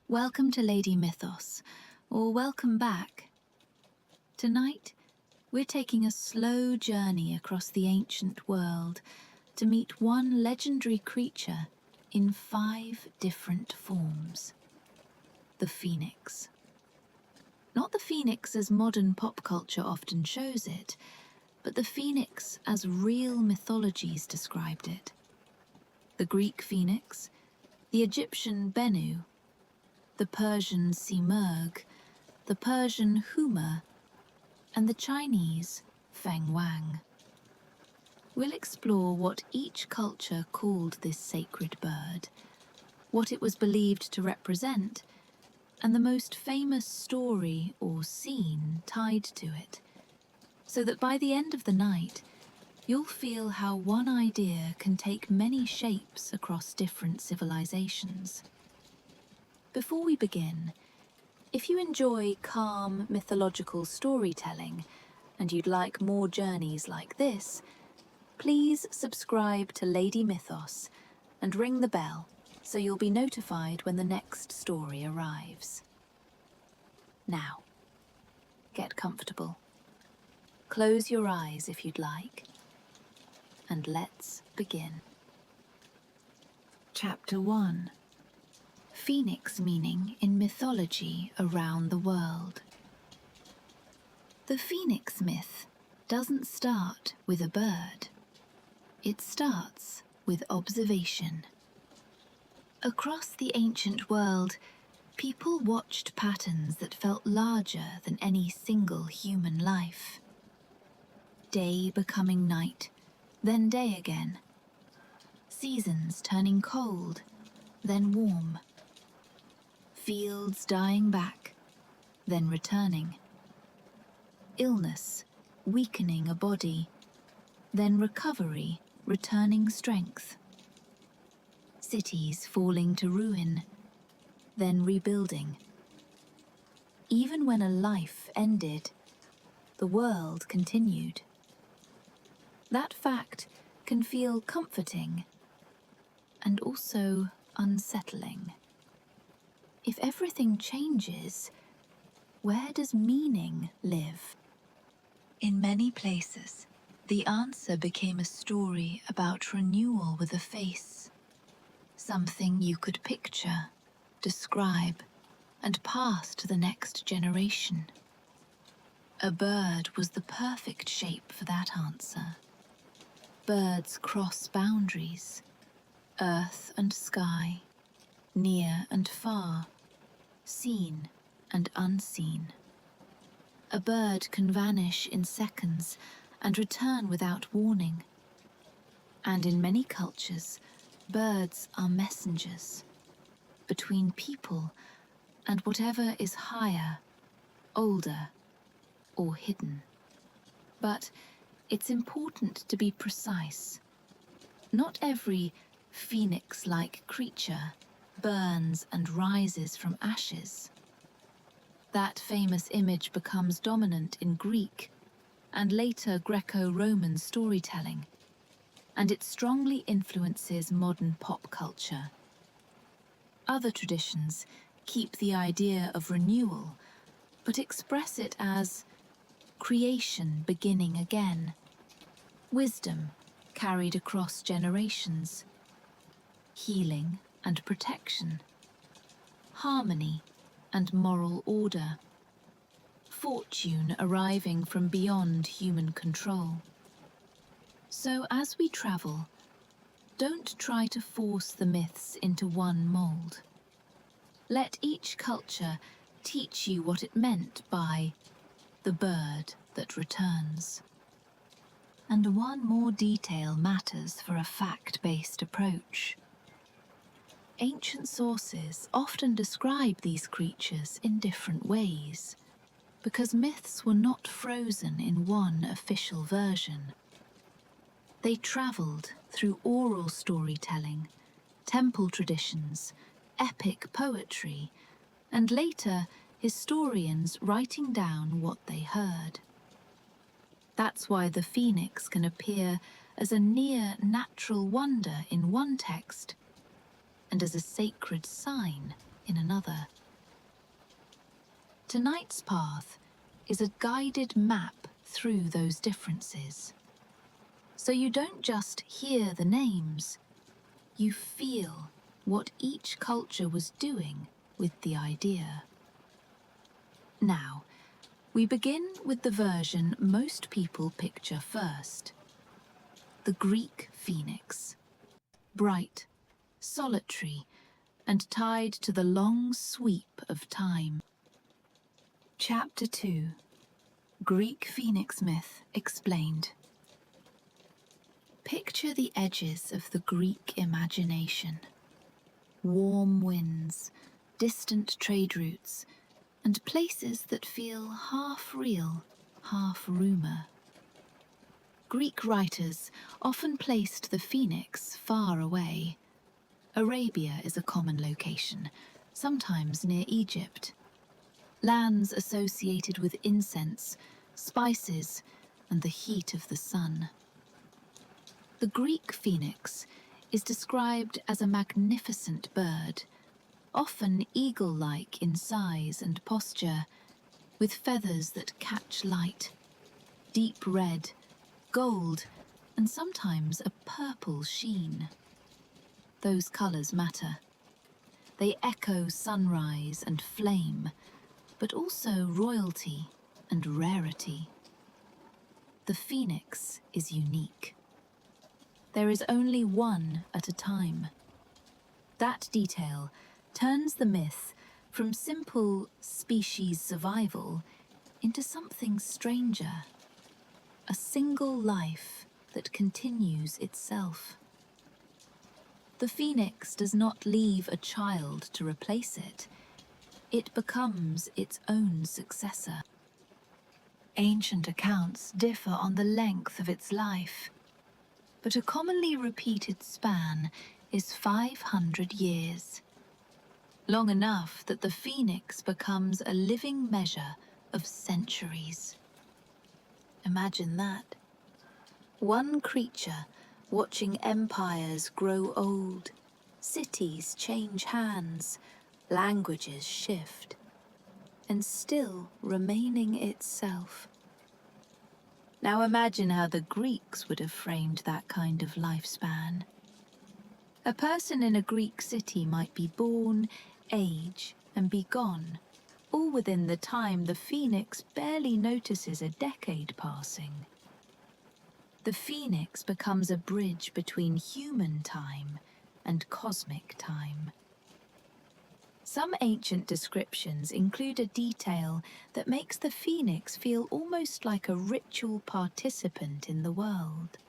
Welcome to Lady Mythos, or welcome back. Tonight, we're taking a slow journey across the ancient world to meet one legendary creature in 5 different forms. The Phoenix. Not the Phoenix as modern pop culture often shows it, but the Phoenix as real mythologies described it. The Greek Phoenix, the Egyptian Bennu, the Persian Simurgh, the Persian Huma, and the Chinese Fenghuang. We'll explore what each culture called this sacred bird, what it was believed to represent, and the most famous story or scene tied to it, so that by the end of the night, you'll feel how one idea can take many shapes across different civilizations. Before we begin, if you enjoy calm, mythological storytelling and you'd like more journeys like this, please subscribe to Lady Mythos and ring the bell so you'll be notified when the next story arrives. Now, get comfortable. Close your eyes if you'd like, and let's begin. Chapter 1. Phoenix meaning in mythology around the world. The Phoenix myth doesn't start with a bird. It starts with observation. Across the ancient world, people watched patterns that felt larger than any single human life. Day becoming night, then day again. Seasons turning cold, then warm. Fields dying back, then returning. Illness weakening a body, then recovery returning strength. Cities falling to ruin, then rebuilding. Even when a life ended, the world continued. That fact can feel comforting and also unsettling. If everything changes, where does meaning live? In many places, the answer became a story about renewal with a face. Something you could picture, describe, and pass to the next generation. A bird was the perfect shape for that answer. Birds cross boundaries, earth and sky, near and far, seen and unseen. A bird can vanish in seconds and return without warning. And in many cultures, birds are messengers between people and whatever is higher, older, or hidden. But it's important to be precise. Not every phoenix-like creature burns and rises from ashes. That famous image becomes dominant in Greek and later Greco-Roman storytelling, and it strongly influences modern pop culture. Other traditions keep the idea of renewal, but express it as creation beginning again, wisdom carried across generations, healing and protection, harmony and moral order, fortune arriving from beyond human control. So as we travel, don't try to force the myths into one mold. Let each culture teach you what it meant by the bird that returns. And one more detail matters for a fact-based approach. Ancient sources often describe these creatures in different ways, because myths were not frozen in one official version. They travelled through oral storytelling, temple traditions, epic poetry, and later historians writing down what they heard. That's why the phoenix can appear as a near-natural wonder in one text and as a sacred sign in another. Tonight's path is a guided map through those differences. So you don't just hear the names, you feel what each culture was doing with the idea. Now, we begin with the version most people picture first. The Greek phoenix. Bright, solitary, and tied to the long sweep of time. Chapter 2. Greek Phoenix Myth Explained. Picture the edges of the Greek imagination. Warm winds, distant trade routes, and places that feel half real, half rumour. Greek writers often placed the phoenix far away. Arabia is a common location, sometimes near Egypt. Lands associated with incense, spices, and the heat of the sun. The Greek phoenix is described as a magnificent bird, often eagle-like in size and posture, with feathers that catch light, deep red, gold, and sometimes a purple sheen. Those colours matter. They echo sunrise and flame, but also royalty and rarity. The phoenix is unique. There is only one at a time. That detail turns the myth from simple species survival into something stranger, a single life that continues itself. The phoenix does not leave a child to replace it. It becomes its own successor. Ancient accounts differ on the length of its life, but a commonly repeated span is 500 years. Long enough that the phoenix becomes a living measure of centuries. Imagine that. One creature watching empires grow old, cities change hands, languages shift, and still remaining itself. Now imagine how the Greeks would have framed that kind of lifespan. A person in a Greek city might be born, age, and be gone, all within the time the phoenix barely notices a decade passing. The phoenix becomes a bridge between human time and cosmic time. Some ancient descriptions include a detail that makes the phoenix feel almost like a ritual participant in the world.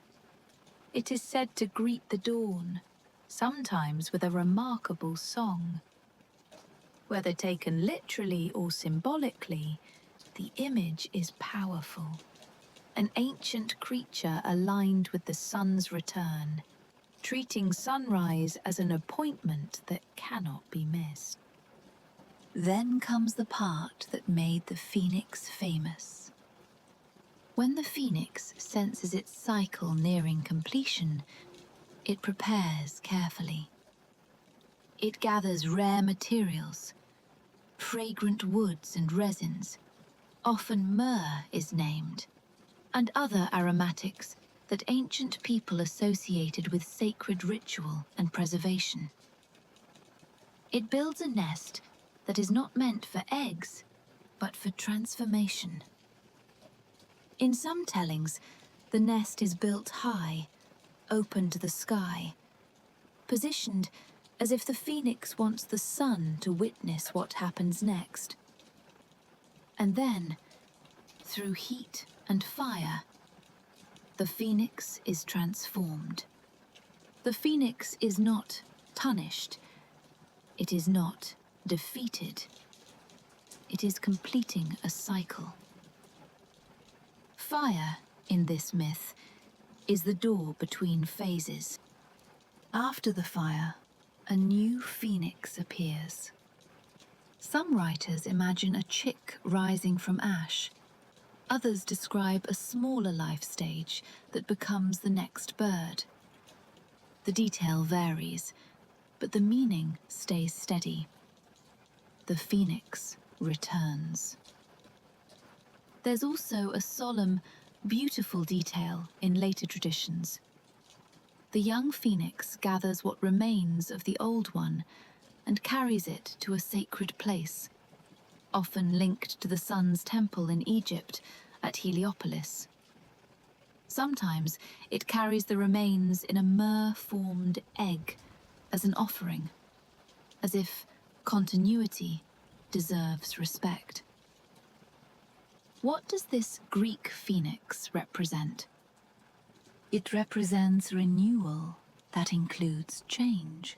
It is said to greet the dawn, sometimes with a remarkable song. Whether taken literally or symbolically, the image is powerful. An ancient creature aligned with the sun's return, treating sunrise as an appointment that cannot be missed. Then comes the part that made the phoenix famous. When the phoenix senses its cycle nearing completion, it prepares carefully. It gathers rare materials, fragrant woods and resins, often myrrh is named, and other aromatics that ancient people associated with sacred ritual and preservation. It builds a nest that is not meant for eggs, but for transformation. In some tellings, the nest is built high, open to the sky, positioned as if the phoenix wants the sun to witness what happens next. And then, through heat and fire, the phoenix is transformed. The phoenix is not punished. It is not defeated. It is completing a cycle. Fire, in this myth, is the door between phases. After the fire, a new phoenix appears. Some writers imagine a chick rising from ash. Others describe a smaller life stage that becomes the next bird. The detail varies, but the meaning stays steady. The phoenix returns. There's also a solemn, beautiful detail in later traditions. The young phoenix gathers what remains of the old one and carries it to a sacred place, often linked to the sun's temple in Egypt at Heliopolis. Sometimes it carries the remains in a myrrh-formed egg as an offering, as if continuity deserves respect. What does this Greek phoenix represent? It represents renewal that includes change.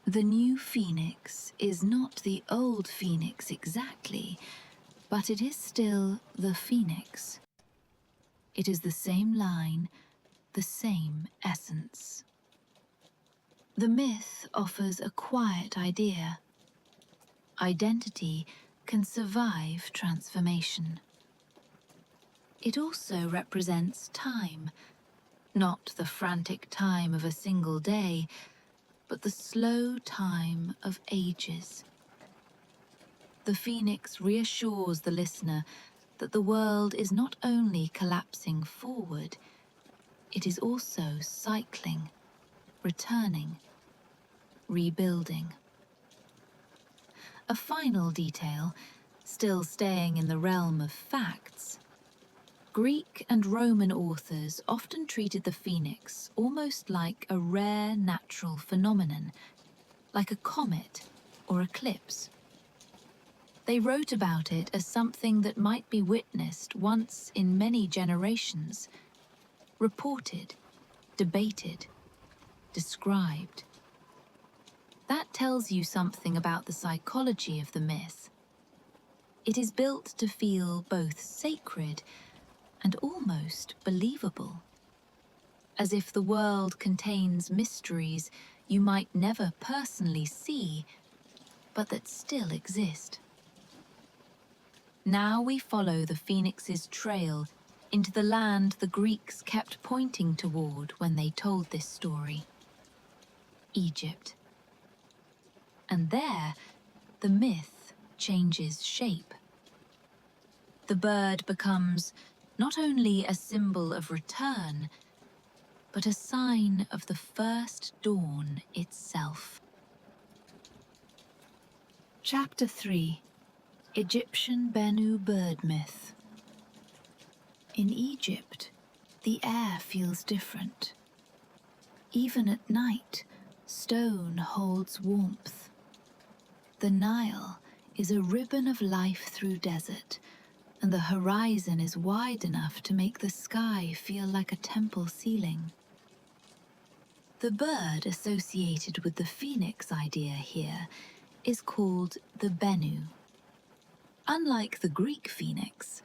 The new phoenix is not the old phoenix exactly, but it is still the phoenix. It is the same line, the same essence. The myth offers a quiet idea. Identity can survive transformation. It also represents time, not the frantic time of a single day, but the slow time of ages. The phoenix reassures the listener that the world is not only collapsing forward, it is also cycling, returning, rebuilding. A final detail, still staying in the realm of facts. Greek and Roman authors often treated the phoenix almost like a rare natural phenomenon, like a comet or eclipse. They wrote about it as something that might be witnessed once in many generations, reported, debated, described. That tells you something about the psychology of the myth. It is built to feel both sacred and almost believable, as if the world contains mysteries you might never personally see, but that still exist. Now we follow the phoenix's trail into the land the Greeks kept pointing toward when they told this story: Egypt. And there, the myth changes shape. The bird becomes not only a symbol of return, but a sign of the first dawn itself. Chapter 3: Egyptian Bennu Bird Myth. In Egypt, the air feels different. Even at night, stone holds warmth. The Nile is a ribbon of life through desert, and the horizon is wide enough to make the sky feel like a temple ceiling. The bird associated with the phoenix idea here is called the Bennu. Unlike the Greek phoenix,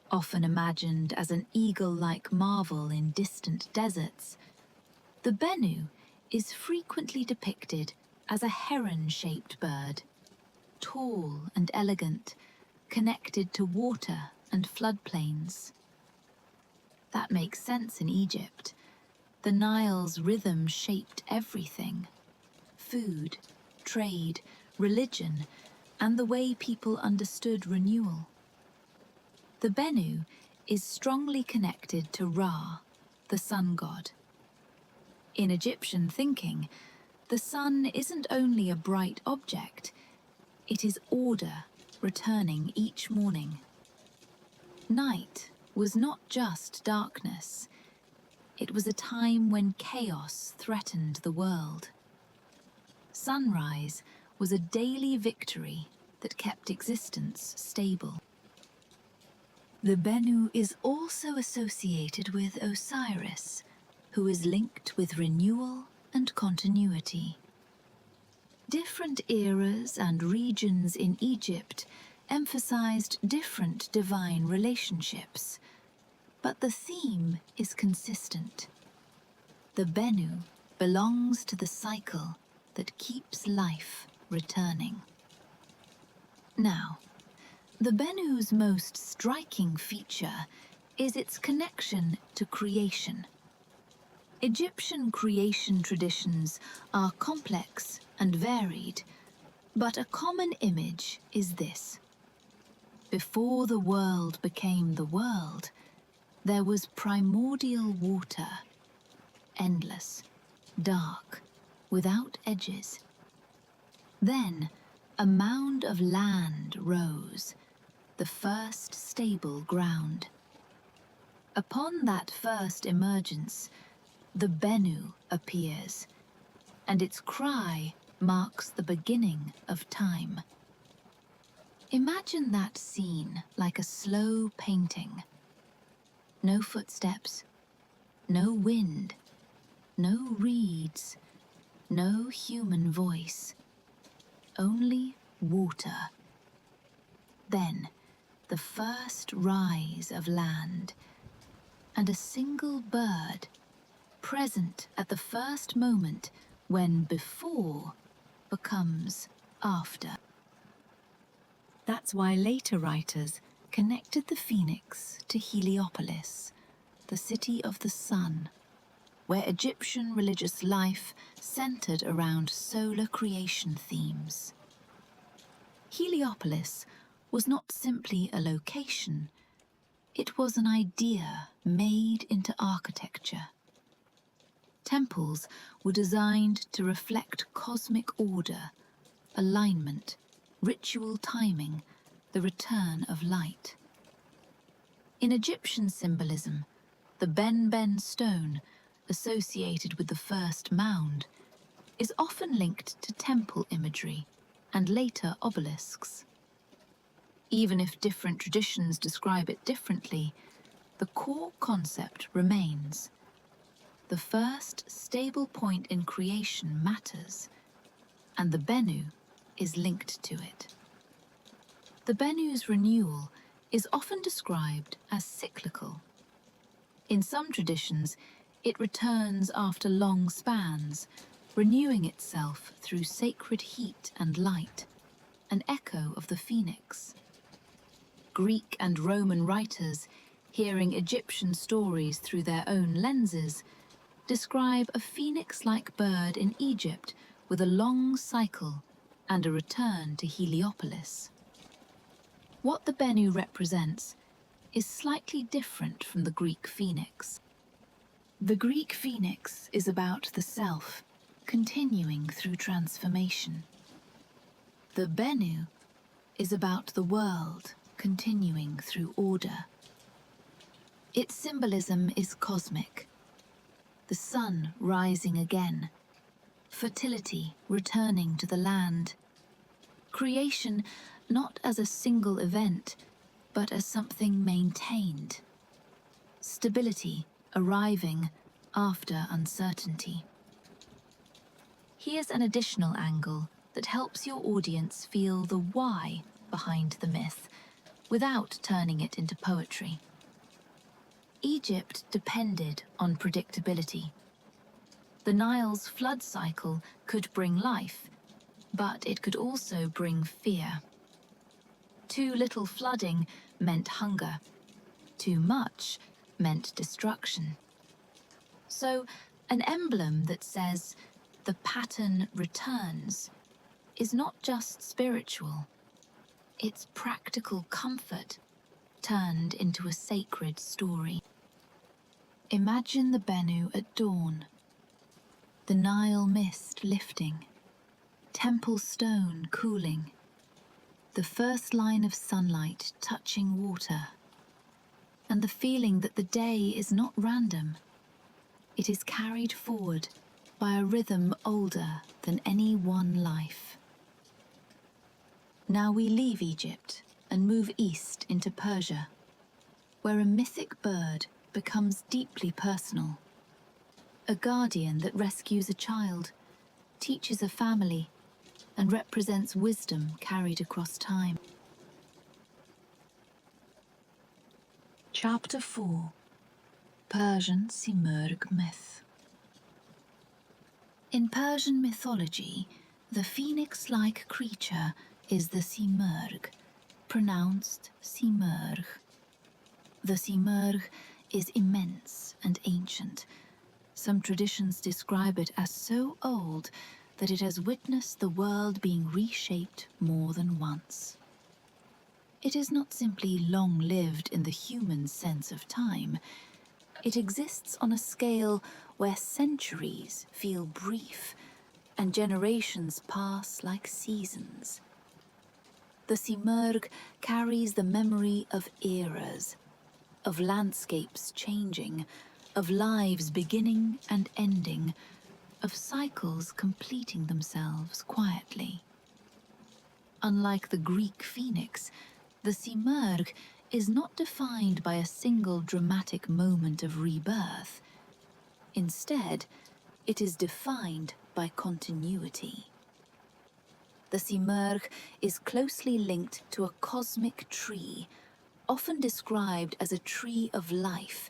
often imagined as an eagle-like marvel in distant deserts, the Bennu is frequently depicted as a heron-shaped bird, tall and elegant, connected to water and floodplains. That makes sense in Egypt. The Nile's rhythm shaped everything: food, trade, religion, and the way people understood renewal. The Bennu is strongly connected to Ra, the sun god. In Egyptian thinking, the sun isn't only a bright object, it is order returning each morning. Night was not just darkness, it was a time when chaos threatened the world. Sunrise was a daily victory that kept existence stable. The Bennu is also associated with Osiris, who is linked with renewal and continuity. Different eras and regions in Egypt emphasized different divine relationships, but the theme is consistent. The Bennu belongs to the cycle that keeps life returning. Now, the Bennu's most striking feature is its connection to creation. Egyptian creation traditions are complex and varied, But a common image is this. Before the world became the world, there was primordial water, endless, dark, without edges. Then a mound of land rose, the first stable ground. Upon that first emergence, the Bennu appears, and its cry marks the beginning of time. Imagine that scene like a slow painting. No footsteps, no wind, no reeds, no human voice, only water. Then the first rise of land, and a single bird, present at the first moment when before becomes after. That's why later writers connected the phoenix to Heliopolis, the city of the sun, where Egyptian religious life centered around solar creation themes. Heliopolis was not simply a location, it was an idea made into architecture. Temples were designed to reflect cosmic order, alignment, ritual timing, the return of light. In Egyptian symbolism, the Ben stone, associated with the first mound, is often linked to temple imagery and later obelisks. Even if different traditions describe it differently, the core concept remains. The first stable point in creation matters, and the Bennu is linked to it. The Bennu's renewal is often described as cyclical. In some traditions, it returns after long spans, renewing itself through sacred heat and light, an echo of the phoenix. Greek and Roman writers, hearing Egyptian stories through their own lenses, describe a phoenix-like bird in Egypt with a long cycle and a return to Heliopolis. What the Bennu represents is slightly different from the Greek phoenix. The Greek phoenix is about the self, continuing through transformation. The Bennu is about the world, continuing through order. Its symbolism is cosmic. The sun rising again, fertility returning to the land, creation not as a single event, but as something maintained, stability arriving after uncertainty. Here's an additional angle that helps your audience feel the why behind the myth, without turning it into poetry. Egypt depended on predictability. The Nile's flood cycle could bring life, but it could also bring fear. Too little flooding meant hunger. Too much meant destruction. So, an emblem that says, "the pattern returns," is not just spiritual. It's practical comfort turned into a sacred story. Imagine the Bennu at dawn, the Nile mist lifting, temple stone cooling, the first line of sunlight touching water, and the feeling that the day is not random. It is carried forward by a rhythm older than any one life. Now we leave Egypt and move east into Persia, where a mythic bird becomes deeply personal. A guardian that rescues a child, teaches a family, and represents wisdom carried across time. Chapter 4: Persian Simurgh Myth. In Persian mythology, the phoenix-like creature is the Simurgh, pronounced Simurgh. The Simurgh is immense and ancient. Some traditions describe it as so old that it has witnessed the world being reshaped more than once. It is not simply long-lived in the human sense of time. It exists on a scale where centuries feel brief and generations pass like seasons. The Simurgh carries the memory of eras, of landscapes changing, of lives beginning and ending, of cycles completing themselves quietly. Unlike the Greek phoenix, the Simurgh is not defined by a single dramatic moment of rebirth. Instead, it is defined by continuity. The Simurgh is closely linked to a cosmic tree, often described as a tree of life,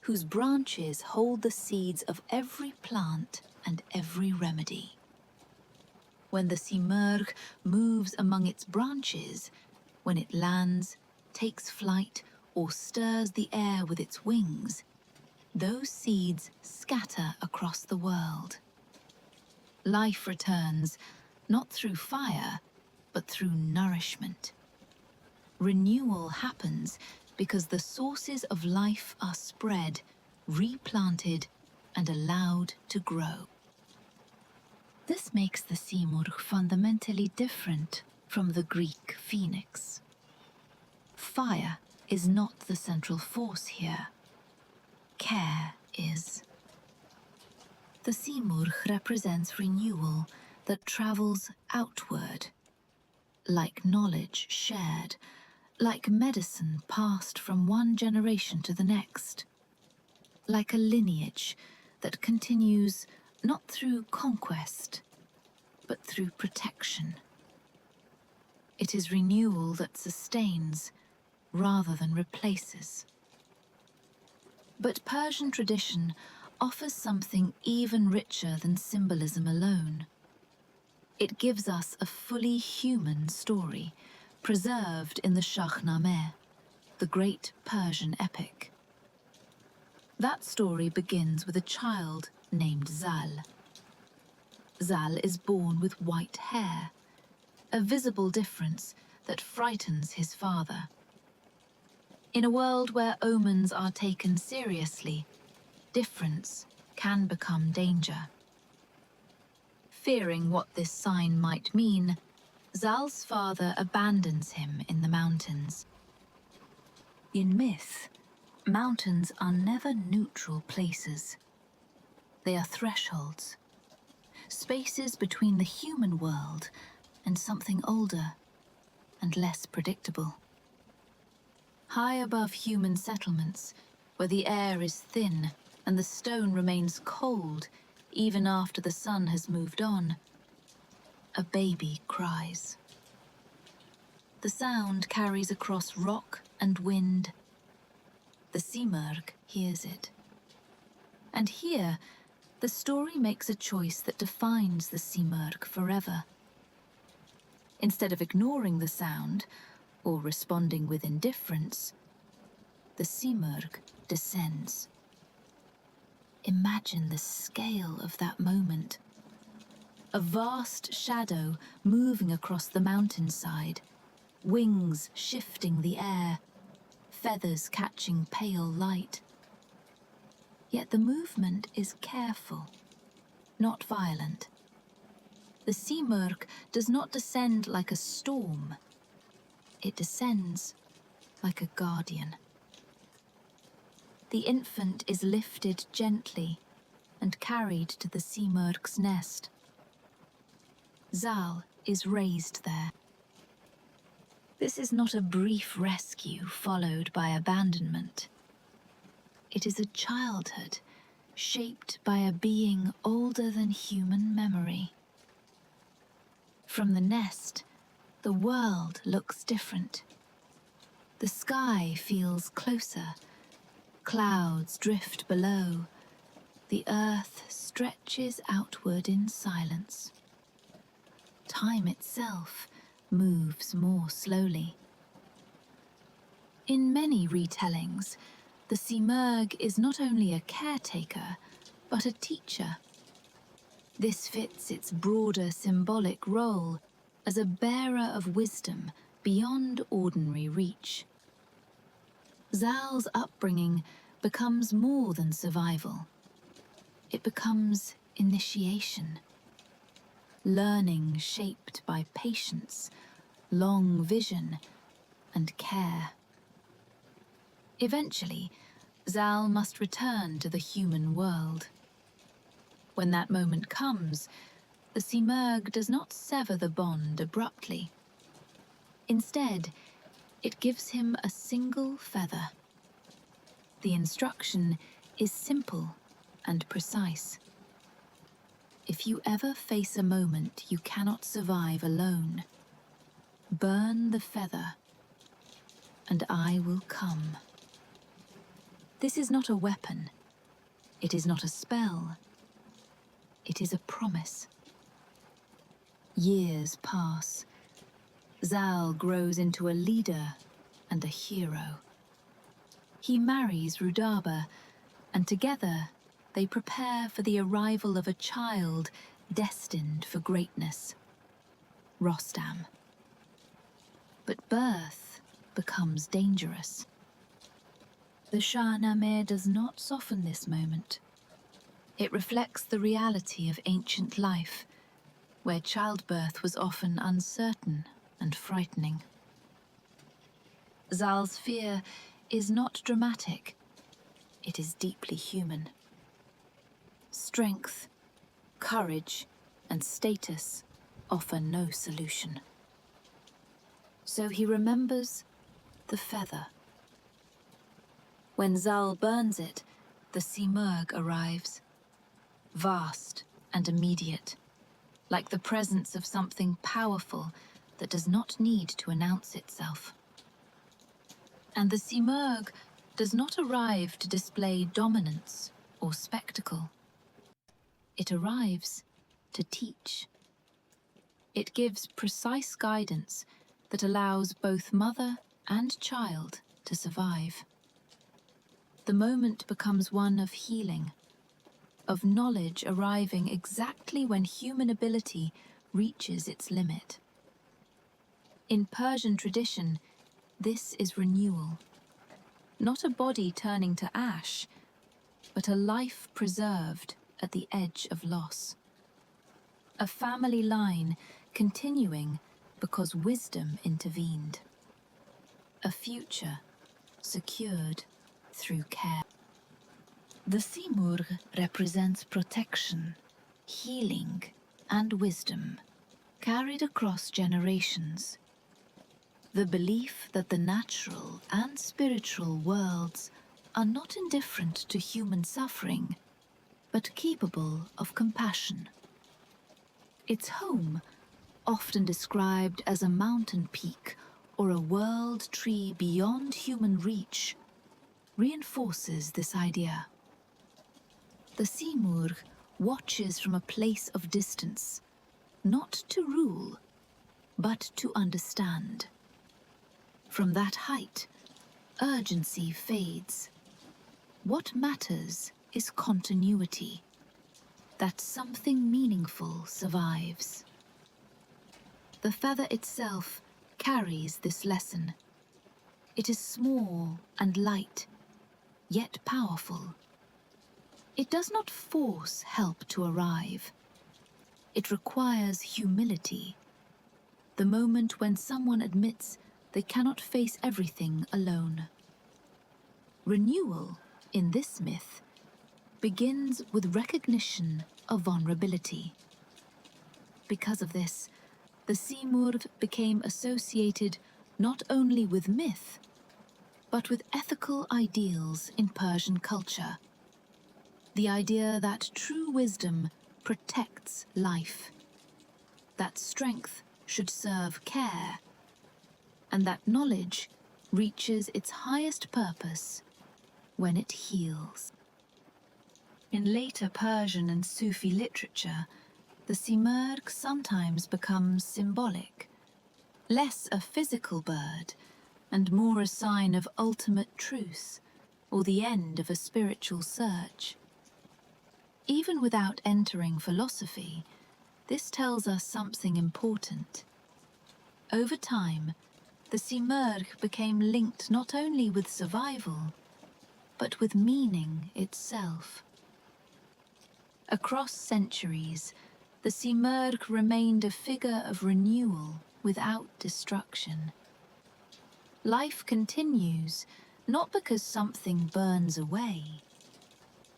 whose branches hold the seeds of every plant and every remedy. When the Simurgh moves among its branches, when it lands, takes flight, or stirs the air with its wings, those seeds scatter across the world. Life returns, not through fire, but through nourishment. Renewal happens because the sources of life are spread, replanted, and allowed to grow. This makes the Simurgh fundamentally different from the Greek phoenix. Fire is not the central force here. Care is. The Simurgh represents renewal that travels outward, like knowledge shared, like medicine passed from one generation to the next, like a lineage that continues not through conquest, but through protection. It is renewal that sustains rather than replaces. But Persian tradition offers something even richer than symbolism alone. It gives us a fully human story, preserved in the Shahnameh, the great Persian epic. That story begins with a child named Zal. Zal is born with white hair, a visible difference that frightens his father. In a world where omens are taken seriously, difference can become danger. Fearing what this sign might mean, Zal's father abandons him in the mountains. In myth, mountains are never neutral places. They are thresholds, spaces between the human world and something older and less predictable. High above human settlements, where the air is thin and the stone remains cold even after the sun has moved on, a baby cries. The sound carries across rock and wind. The Simurgh hears it. And here, the story makes a choice that defines the Simurgh forever. Instead of ignoring the sound or responding with indifference, the Simurgh descends. Imagine the scale of that moment. A vast shadow moving across the mountainside, wings shifting the air, feathers catching pale light. Yet the movement is careful, not violent. The Simurgh does not descend like a storm. It descends like a guardian. The infant is lifted gently and carried to the Simurgh's nest. Zal is raised there. This is not a brief rescue followed by abandonment. It is a childhood shaped by a being older than human memory. From the nest, the world looks different. The sky feels closer. Clouds drift below. The earth stretches outward in silence. Time itself moves more slowly. In many retellings, the Simurgh is not only a caretaker, but a teacher. This fits its broader symbolic role as a bearer of wisdom beyond ordinary reach. Zal's upbringing becomes more than survival. It becomes initiation. Learning shaped by patience, long vision, and care. Eventually, Zal must return to the human world. When that moment comes, the Simurgh does not sever the bond abruptly. Instead, it gives him a single feather. The instruction is simple and precise. If you ever face a moment you cannot survive alone, burn the feather, and I will come. This is not a weapon. It is not a spell. It is a promise. Years pass. Zal grows into a leader and a hero. He marries Rudaba, and together they prepare for the arrival of a child destined for greatness, Rostam. But birth becomes dangerous. The Shahnameh does not soften this moment. It reflects the reality of ancient life, where childbirth was often uncertain and frightening. Zal's fear is not dramatic. It is deeply human. Strength, courage, and status offer no solution. So he remembers the feather. When Zal burns it, the Simurgh arrives, vast and immediate, like the presence of something powerful that does not need to announce itself. And the Simurgh does not arrive to display dominance or spectacle. It arrives to teach. It gives precise guidance that allows both mother and child to survive. The moment becomes one of healing, of knowledge arriving exactly when human ability reaches its limit. In Persian tradition, this is renewal. Not a body turning to ash, but a life preserved at the edge of loss. A family line continuing because wisdom intervened. A future secured through care. The Simurgh represents protection, healing, and wisdom, carried across generations. The belief that the natural and spiritual worlds are not indifferent to human suffering, but capable of compassion. Its home, often described as a mountain peak or a world tree beyond human reach, reinforces this idea. The Simurgh watches from a place of distance, not to rule, but to understand. From that height, urgency fades. What matters is continuity, that something meaningful survives. The feather itself carries this lesson. It is small and light, yet powerful. It does not force help to arrive. It requires humility, the moment when someone admits they cannot face everything alone. Renewal, in this myth, begins with recognition of vulnerability. Because of this, the Simurgh became associated not only with myth, but with ethical ideals in Persian culture. The idea that true wisdom protects life, that strength should serve care, and that knowledge reaches its highest purpose when it heals. In later Persian and Sufi literature, the Simurgh sometimes becomes symbolic, less a physical bird and more a sign of ultimate truth or the end of a spiritual search. Even without entering philosophy, this tells us something important. Over time, the Simurgh became linked not only with survival, but with meaning itself. Across centuries, the Simurgh remained a figure of renewal without destruction. Life continues, not because something burns away,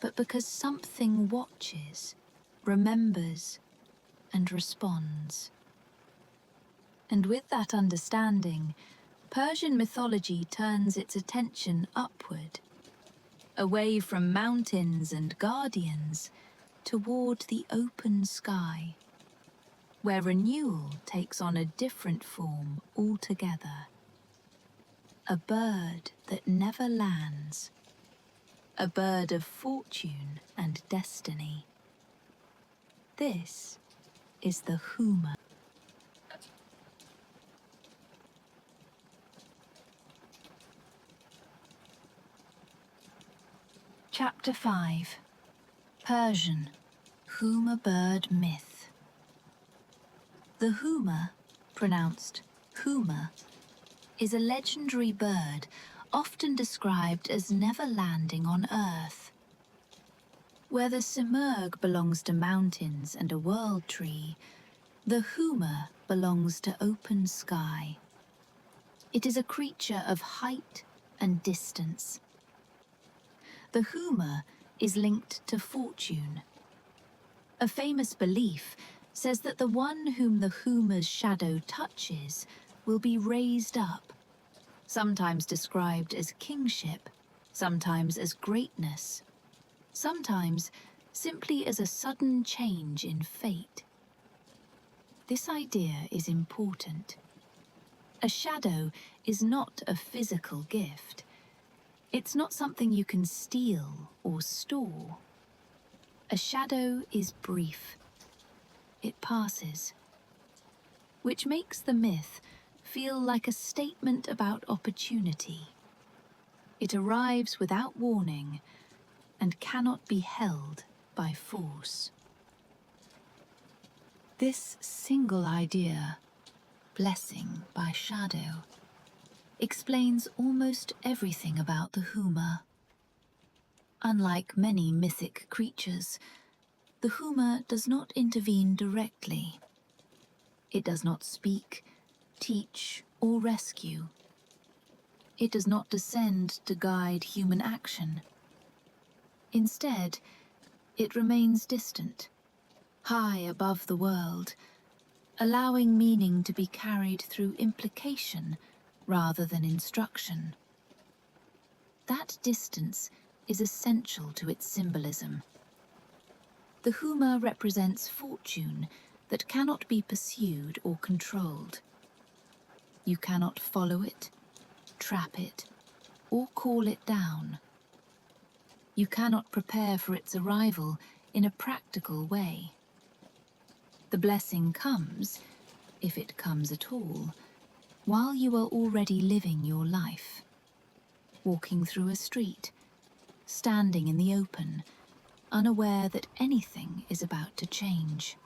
but because something watches, remembers, and responds. And with that understanding, Persian mythology turns its attention upward, away from mountains and guardians, toward the open sky, where renewal takes on a different form altogether. A bird that never lands, a bird of fortune and destiny. This is the Huma. Chapter 5. Persian Huma Bird Myth. The Huma, pronounced Huma, is a legendary bird often described as never landing on Earth. Where the Simurgh belongs to mountains and a world tree, the Huma belongs to open sky. It is a creature of height and distance. The Huma is linked to fortune. A famous belief says that the one whom the Huma's shadow touches will be raised up, sometimes described as kingship, sometimes as greatness, sometimes simply as a sudden change in fate. This idea is important. A shadow is not a physical gift. It's not something you can steal or store. A shadow is brief. It passes, which makes the myth feel like a statement about opportunity. It arrives without warning and cannot be held by force. This single idea, blessing by shadow, explains almost everything about the Huma. Unlike many mythic creatures, the Huma does not intervene directly. It does not speak, teach, or rescue. It does not descend to guide human action. Instead, it remains distant, high above the world, allowing meaning to be carried through implication rather than instruction. That distance is essential to its symbolism. The Huma represents fortune that cannot be pursued or controlled. You cannot follow it, trap it, or call it down. You cannot prepare for its arrival in a practical way. The blessing comes, if it comes at all, while you are already living your life. Walking through a street, standing in the open, unaware that anything is about to change.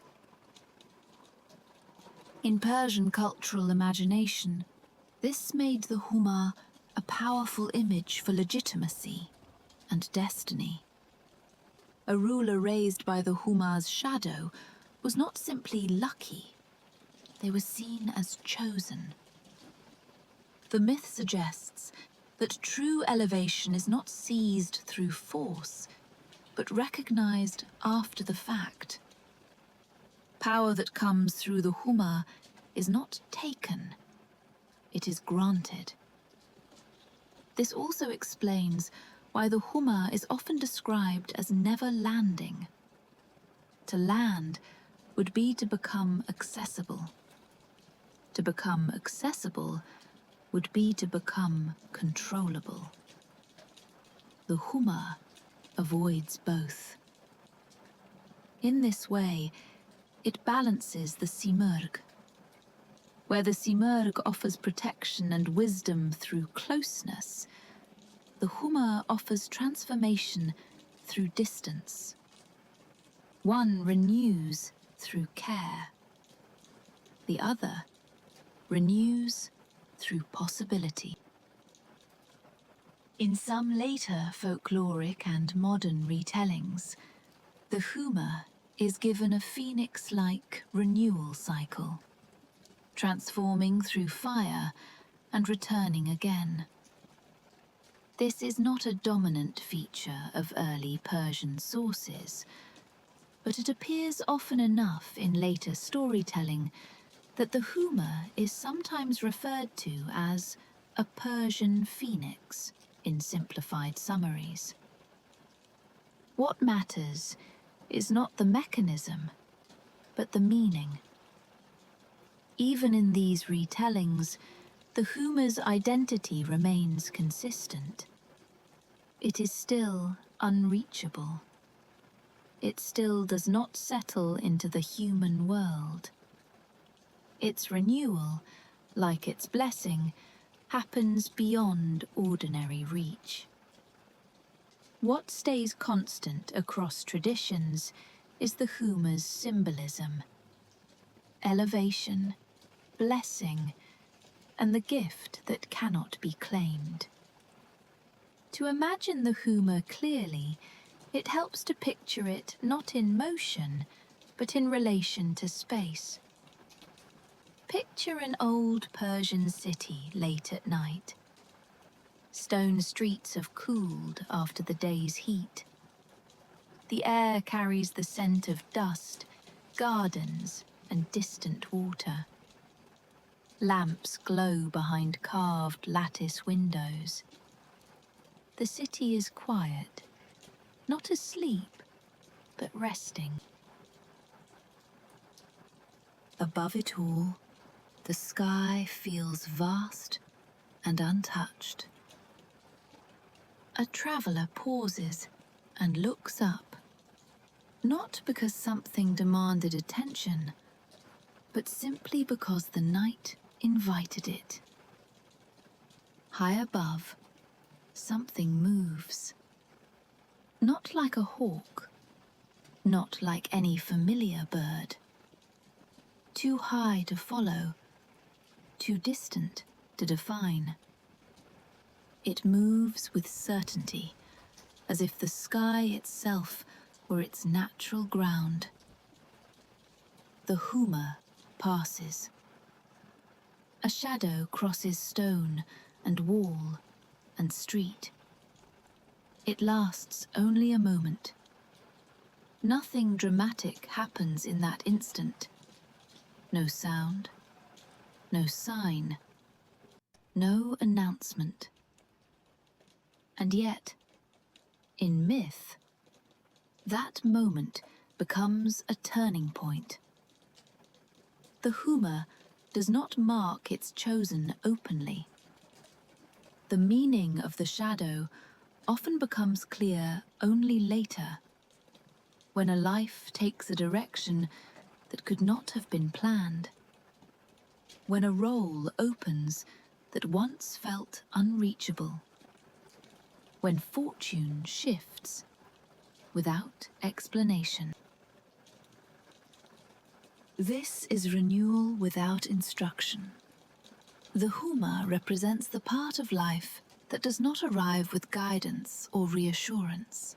In Persian cultural imagination, this made the Huma a powerful image for legitimacy and destiny. A ruler raised by the Huma's shadow was not simply lucky, they were seen as chosen. The myth suggests that true elevation is not seized through force, but recognized after the fact. Power that comes through the Huma is not taken, it is granted. This also explains why the Huma is often described as never landing. To land would be to become accessible. To become accessible would be to become controllable. The Huma avoids both. In this way, it balances the Simurgh. Where the Simurgh offers protection and wisdom through closeness, the Huma offers transformation through distance. One renews through care. The other renews through possibility. In some later folkloric and modern retellings, the Huma is given a phoenix-like renewal cycle, transforming through fire and returning again. This is not a dominant feature of early Persian sources, but it appears often enough in later storytelling that the Huma is sometimes referred to as a Persian phoenix in simplified summaries. What matters is not the mechanism, but the meaning. Even in these retellings, the Huma's identity remains consistent. It is still unreachable. It still does not settle into the human world. Its renewal, like its blessing, happens beyond ordinary reach. What stays constant across traditions is the Huma's symbolism, elevation, blessing, and the gift that cannot be claimed. To imagine the Huma clearly, it helps to picture it not in motion, but in relation to space. Picture an old Persian city late at night. Stone streets have cooled after the day's heat. The air carries the scent of dust, gardens, and distant water. Lamps glow behind carved lattice windows. The city is quiet, not asleep, but resting. Above it all, the sky feels vast and untouched. A traveller pauses and looks up, not because something demanded attention, but simply because the night invited it. High above, something moves. Not like a hawk, not like any familiar bird. Too high to follow, too distant to define. It moves with certainty, as if the sky itself were its natural ground. The Huma passes. A shadow crosses stone and wall and street. It lasts only a moment. Nothing dramatic happens in that instant. No sound, no sign, no announcement. And yet, in myth, that moment becomes a turning point. The Huma does not mark its chosen openly. The meaning of the shadow often becomes clear only later, when a life takes a direction that could not have been planned, when a role opens that once felt unreachable, when fortune shifts without explanation. This is renewal without instruction. The Huma represents the part of life that does not arrive with guidance or reassurance.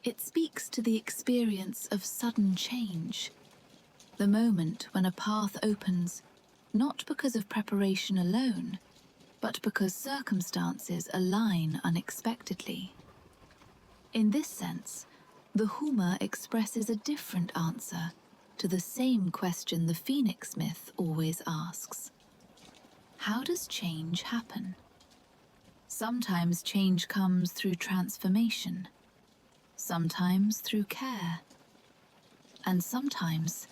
It speaks to the experience of sudden change, the moment when a path opens not because of preparation alone, but because circumstances align unexpectedly. In this sense, the Huma expresses a different answer to the same question the Phoenix myth always asks. How does change happen? Sometimes change comes through transformation, sometimes through care, and sometimes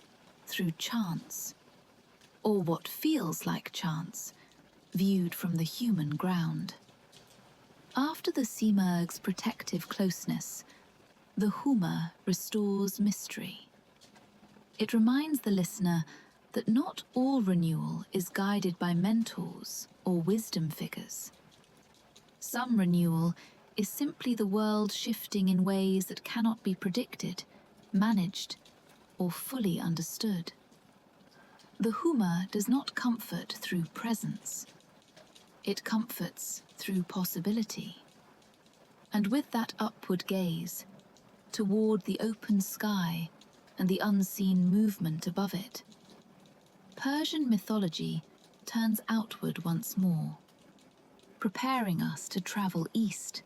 through chance, or what feels like chance, viewed from the human ground. After the Simurgh's protective closeness, the Huma restores mystery. It reminds the listener that not all renewal is guided by mentors or wisdom figures. Some renewal is simply the world shifting in ways that cannot be predicted, managed, or fully understood. The Huma does not comfort through presence. It comforts through possibility. And with that upward gaze, toward the open sky and the unseen movement above it, Persian mythology turns outward once more, preparing us to travel east,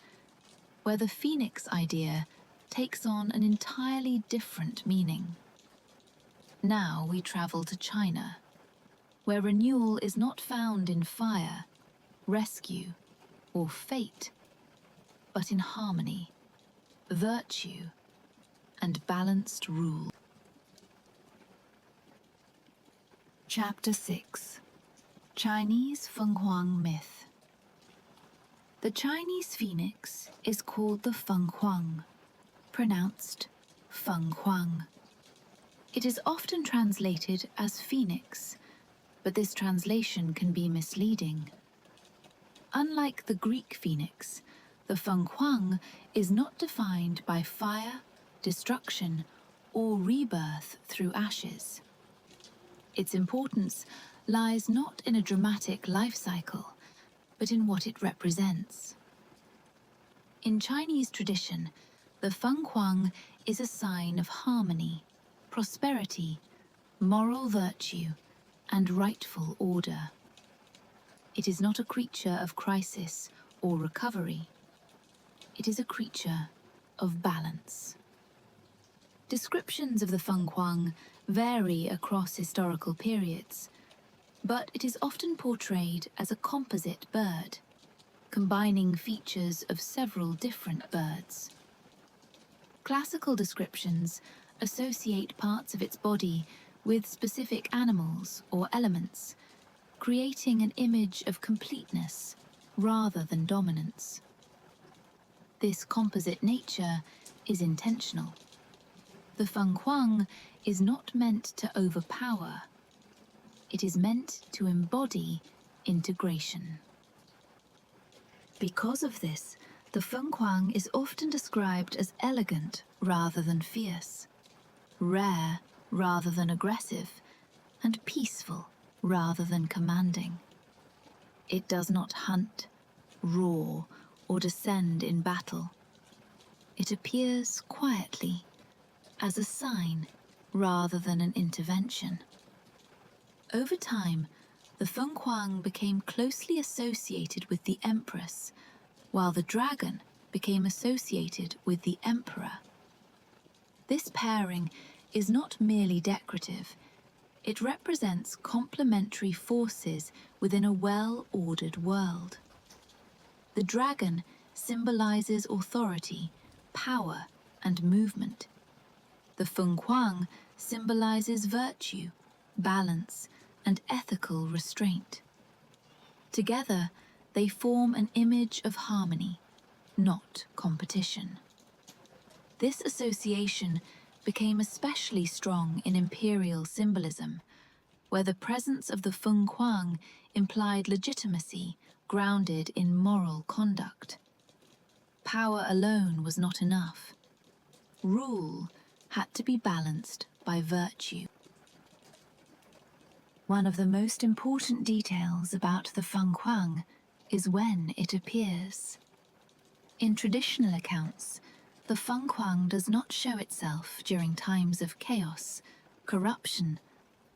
where the phoenix idea takes on an entirely different meaning. Now we travel to China, where renewal is not found in fire, rescue, or fate, but in harmony, virtue, and balanced rule. Chapter 6. Chinese Fenghuang Myth. The Chinese phoenix is called the Fenghuang, pronounced Fenghuang. It is often translated as phoenix, but this translation can be misleading. Unlike the Greek phoenix, the Fenghuang is not defined by fire, destruction, or rebirth through ashes. Its importance lies not in a dramatic life cycle, but in what it represents. In Chinese tradition, the Fenghuang is a sign of harmony, prosperity, moral virtue, and rightful order. It is not a creature of crisis or recovery. It is a creature of balance. Descriptions of the Fenghuang vary across historical periods, but it is often portrayed as a composite bird, combining features of several different birds. Classical descriptions associate parts of its body with specific animals or elements, creating an image of completeness rather than dominance. This composite nature is intentional. The Fenghuang is not meant to overpower. It is meant to embody integration. Because of this, the Fenghuang is often described as elegant rather than fierce, rare rather than aggressive, and peaceful rather than commanding. It does not hunt, roar, or descend in battle. It appears quietly, as a sign rather than an intervention. Over time, the Fenghuang became closely associated with the empress, while the dragon became associated with the emperor. This pairing is not merely decorative. It represents complementary forces within a well-ordered world. The dragon symbolizes authority, power, and movement. The Fenghuang symbolizes virtue, balance, and ethical restraint. Together, they form an image of harmony, not competition. This association became especially strong in imperial symbolism, where the presence of the Fenghuang implied legitimacy grounded in moral conduct. Power alone was not enough. Rule had to be balanced by virtue. One of the most important details about the Fenghuang is when it appears. In traditional accounts, the Fenghuang does not show itself during times of chaos, corruption,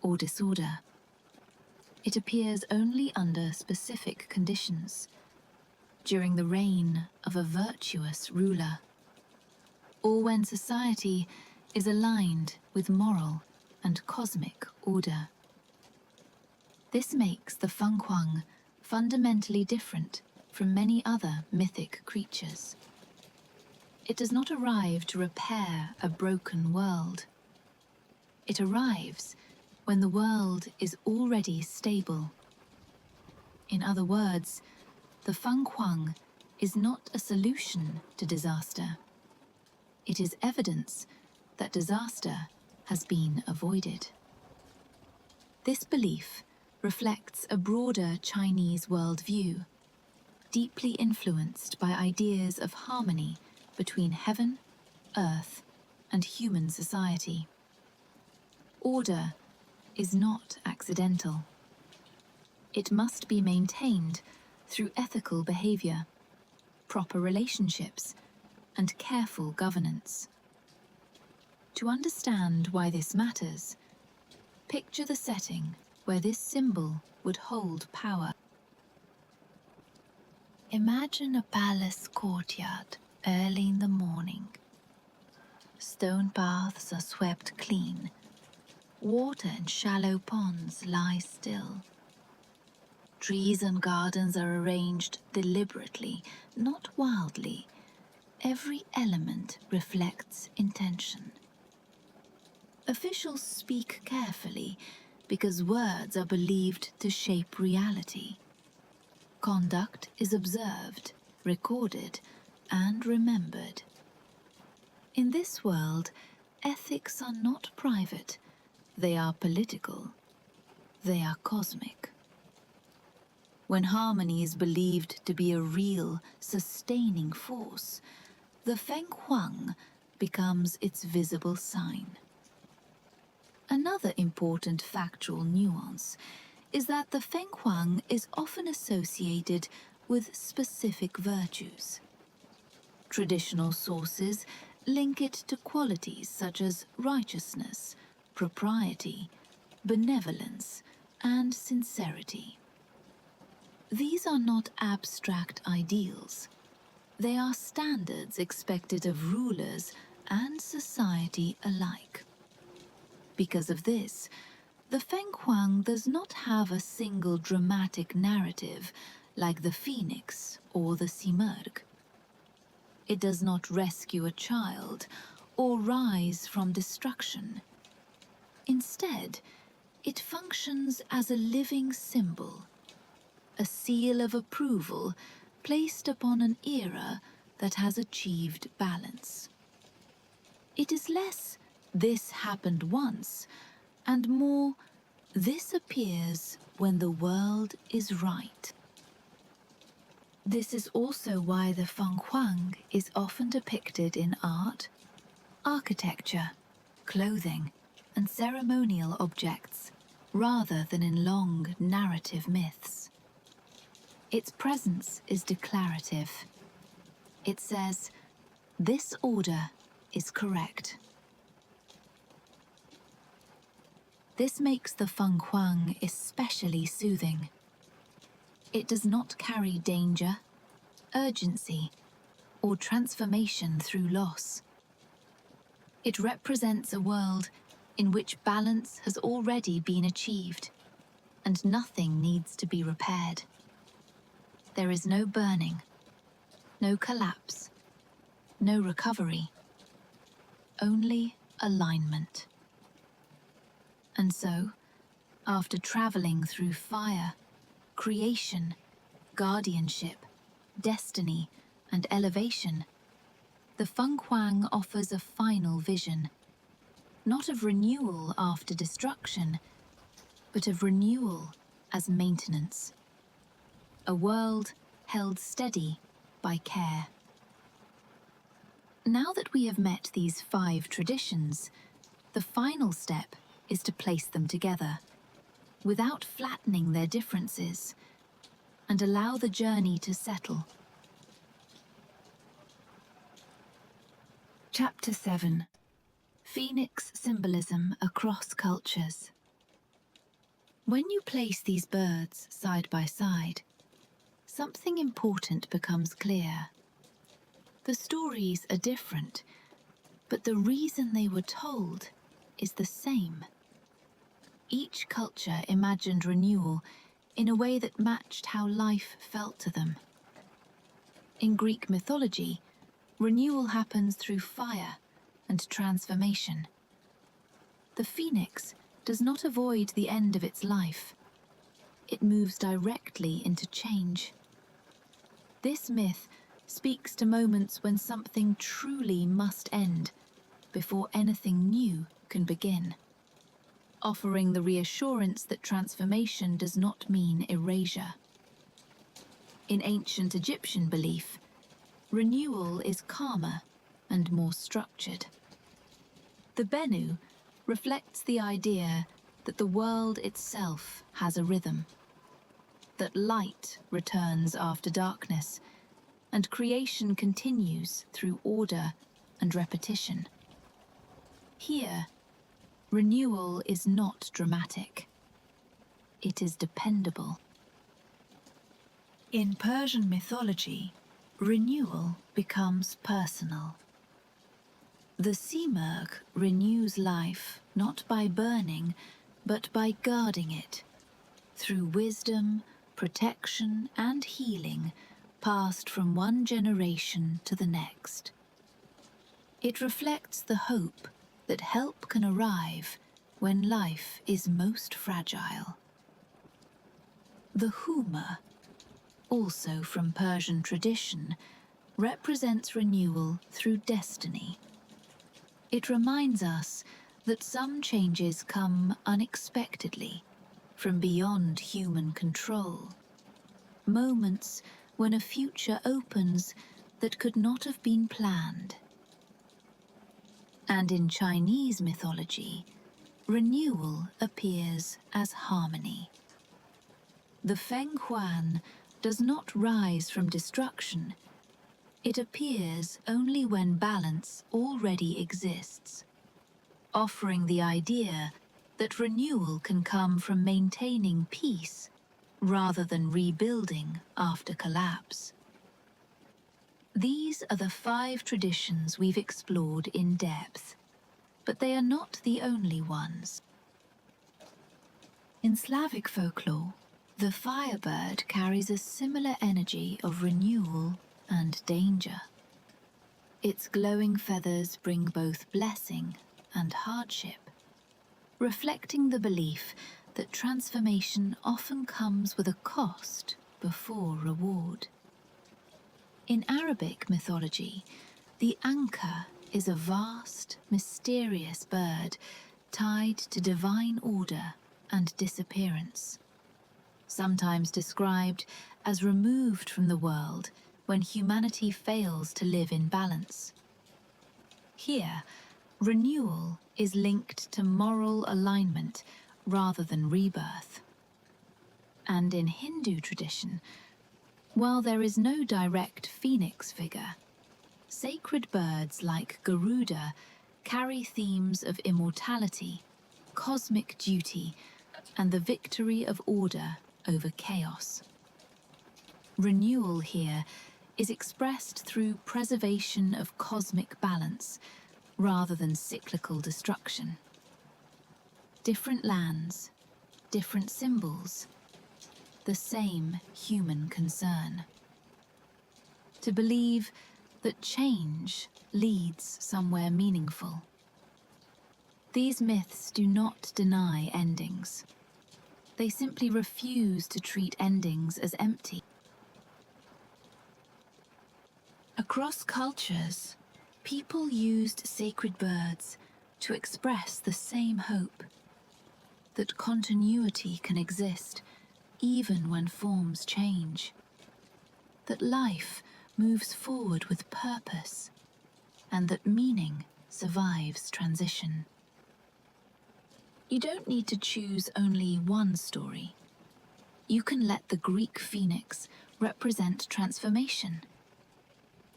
or disorder. It appears only under specific conditions, during the reign of a virtuous ruler, or when society is aligned with moral and cosmic order. This makes the Fenghuang fundamentally different from many other mythic creatures. It does not arrive to repair a broken world. It arrives when the world is already stable. In other words, the Fenghuang is not a solution to disaster. It is evidence that disaster has been avoided. This belief reflects a broader Chinese worldview, deeply influenced by ideas of harmony between heaven, earth, and human society. Order is not accidental. It must be maintained through ethical behavior, proper relationships, and careful governance. To understand why this matters, picture the setting where this symbol would hold power. Imagine a palace courtyard early in the morning. Stone paths are swept clean. Water and shallow ponds lie still. Trees and gardens are arranged deliberately, not wildly. Every element reflects intention. Officials speak carefully because words are believed to shape reality. Conduct is observed, recorded, and remembered. In this world, ethics are not private. They are political. They are cosmic. When harmony is believed to be a real, sustaining force, the Fenghuang becomes its visible sign. Another important factual nuance is that the Fenghuang is often associated with specific virtues. Traditional sources link it to qualities such as righteousness, propriety, benevolence, and sincerity. These are not abstract ideals. They are standards expected of rulers and society alike. Because of this, the Fenghuang does not have a single dramatic narrative like the Phoenix or the Simurgh. It does not rescue a child or rise from destruction. Instead, it functions as a living symbol, a seal of approval placed upon an era that has achieved balance. It is less "this happened once" and more "this appears when the world is right." This is also why the Fenghuang is often depicted in art, architecture, clothing, and ceremonial objects, rather than in long narrative myths. Its presence is declarative. It says, "This order is correct." This makes the Fenghuang especially soothing. It does not carry danger, urgency, or transformation through loss. It represents a world in which balance has already been achieved, and nothing needs to be repaired. There is no burning, no collapse, no recovery, only alignment. And so, after traveling through fire, creation, guardianship, destiny, and elevation, the Fenghuang offers a final vision, not of renewal after destruction, but of renewal as maintenance. A world held steady by care. Now that we have met these 5 traditions, the final step is to place them together, without flattening their differences, and allow the journey to settle. Chapter 7. Phoenix Symbolism Across Cultures. When you place these birds side by side, something important becomes clear. The stories are different, but the reason they were told is the same. Each culture imagined renewal in a way that matched how life felt to them. In Greek mythology, renewal happens through fire and transformation. The phoenix does not avoid the end of its life. It moves directly into change. This myth speaks to moments when something truly must end before anything new can begin, offering the reassurance that transformation does not mean erasure. In ancient Egyptian belief, renewal is calmer and more structured. The Bennu reflects the idea that the world itself has a rhythm, that light returns after darkness, and creation continues through order and repetition. Here, renewal is not dramatic. It is dependable. In Persian mythology, renewal becomes personal. The Simurgh renews life not by burning, but by guarding it, through wisdom, protection, and healing passed from one generation to the next. It reflects the hope that help can arrive when life is most fragile. The Huma, also from Persian tradition, represents renewal through destiny. It reminds us that some changes come unexpectedly, from beyond human control. Moments when a future opens that could not have been planned. And in Chinese mythology, renewal appears as harmony. The Fenghuang does not rise from destruction. It appears only when balance already exists, offering the idea that renewal can come from maintaining peace rather than rebuilding after collapse. These are the 5 traditions we've explored in depth, but they are not the only ones. In Slavic folklore, the firebird carries a similar energy of renewal and danger. Its glowing feathers bring both blessing and hardship, reflecting the belief that transformation often comes with a cost before reward. In Arabic mythology, the anka is a vast, mysterious bird tied to divine order and disappearance, sometimes described as removed from the world when humanity fails to live in balance. Here, renewal is linked to moral alignment rather than rebirth. And in Hindu tradition, while there is no direct phoenix figure, sacred birds like Garuda carry themes of immortality, cosmic duty, and the victory of order over chaos. Renewal here is expressed through preservation of cosmic balance rather than cyclical destruction. Different lands, different symbols, the same human concern. To believe that change leads somewhere meaningful. These myths do not deny endings. They simply refuse to treat endings as empty. Across cultures, people used sacred birds to express the same hope, that continuity can exist even when forms change, that life moves forward with purpose, and that meaning survives transition. You don't need to choose only one story. You can let the Greek phoenix represent transformation.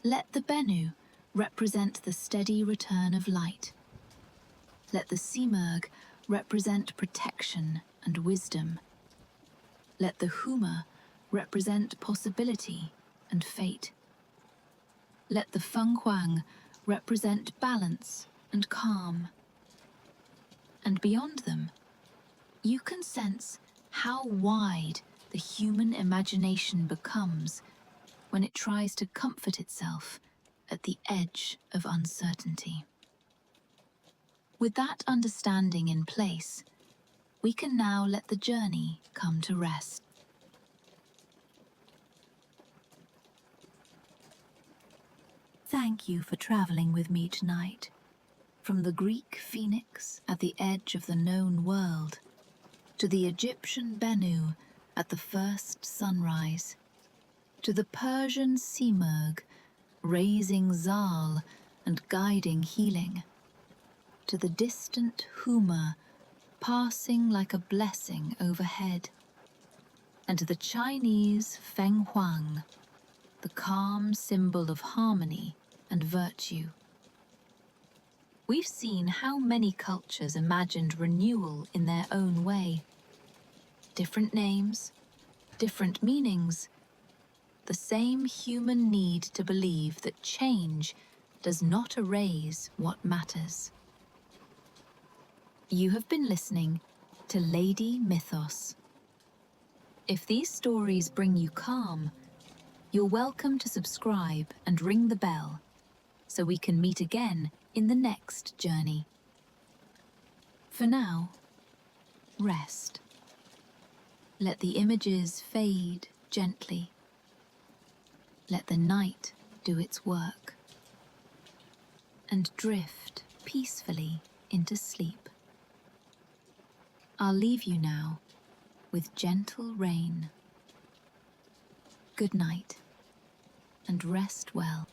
Let the Bennu represent the steady return of light. Let the Simurgh represent protection and wisdom. Let the Huma represent possibility and fate. Let the Fenghuang represent balance and calm. And beyond them, you can sense how wide the human imagination becomes when it tries to comfort itself at the edge of uncertainty. With that understanding in place, we can now let the journey come to rest. Thank you for traveling with me tonight, from the Greek phoenix at the edge of the known world, to the Egyptian Bennu at the first sunrise, to the Persian Simurgh raising Zal and guiding healing, to the distant Huma passing like a blessing overhead, and to the Chinese Fenghuang, the calm symbol of harmony and virtue. We've seen how many cultures imagined renewal in their own way. Different names, different meanings, the same human need to believe that change does not erase what matters. You have been listening to Lady Mythos. If these stories bring you calm, you're welcome to subscribe and ring the bell so we can meet again in the next journey. For now, rest. Let the images fade gently. Let the night do its work. And drift peacefully into sleep. I'll leave you now with gentle rain. Good night, and rest well.